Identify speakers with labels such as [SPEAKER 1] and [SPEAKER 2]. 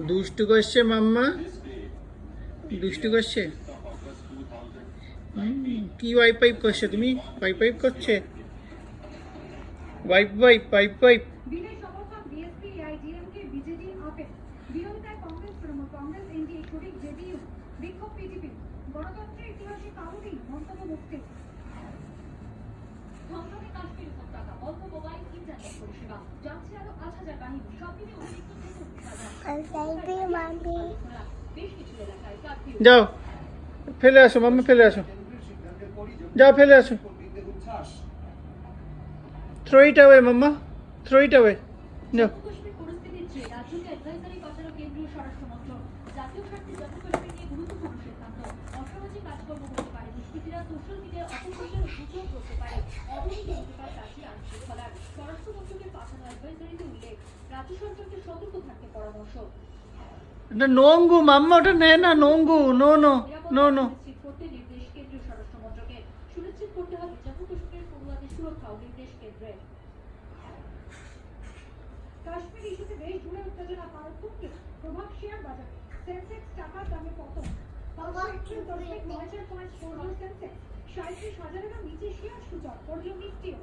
[SPEAKER 1] দুষ্টু করছে মাম্মা, দুষ্টু করছে। কি ওয়াইপ পাইপ করছে তুমি? ওয়াইপ পাইপ করছে, ওয়াইপ ওয়াইপ পাইপ পাইপ।
[SPEAKER 2] বিলের সমর্থক বিএসপি আইডিএমকে বিজেডি আপেল বিরোধিতায় কংগ্রেস তৃণমূল কংগ্রেস এনডিএ শরিক জেডিইউ বিক্ষোভ পিডিপি গণতন্ত্রের ইতিহাসে কারণেই মন্তব্য মুক্তি ধর্মে কাশ্মীর উপত্যকা অল্প মোবাইল ইন্টারনেট পরিষেবা যাচ্ছে আরো 5,000 বাহিনী সব মিলে অতিরিক্ত বেশ কিছু এলাকায় কার্ফিউ।
[SPEAKER 1] যাও ফেলে আসো মাম্মা, ফেলে আসো, যাও ফেলে আসো। থ্রো ইট অ্যাওয়ে মাম্মা, থ্রো ইট অ্যাওয়ে, যাও।
[SPEAKER 2] জম্মু কাশ্মীর পরিস্থিতির জেরে রাজ্যকে অ্যাডভাইজারি পাঠালো কেন্দ্রীয় স্বরাষ্ট্র মন্ত্রক। জাতীয় স্বার্থে জম্মু কাশ্মীর নিয়ে গুরুত্বপূর্ণ সিদ্ধান্ত। অসামাজিক কাজকর্ম হতে পারে, দুষ্কৃতীরা সোশ্যাল মিডিয়ায় অপপ্রচার ও গুজব করতে পারে, অবৈধ হতে পারে চাষি আইন শৃঙ্খলার। স্বরাষ্ট্র মন্ত্রকের পাঠানো অ্যাডভাইজারিতে উল্লেখ, রাজ্য সরকারকে সতর্ক থাকতে পরামর্শ।
[SPEAKER 1] ওটা নোংগু মাম্মা, ওটা নেয় না, নোংগু, নো নো নো নো।
[SPEAKER 2] নিশ্চিত করতে নির্দেশ কেন্দ্রীয় স্বরাষ্ট্র মন্ত্রকের। সুনিশ্চিত করতে হবে জম্মু কাশ্মীরের পড়ুয়াদের সুরক্ষা ও নির্দেশ কেন্দ্রের। কাশ্মীর ইস্যুতে দেশ জুড়ে উত্তেজনা মারাত্মক প্রভাব শেয়ার বাজারে। সেন্সেক্স টাকার দামে পতন। 9,000 পয়েন্ট পড়ল সেন্সেক্স। 37,000-এর নিচে শেয়ার সূচক পড়ল নিফটিও।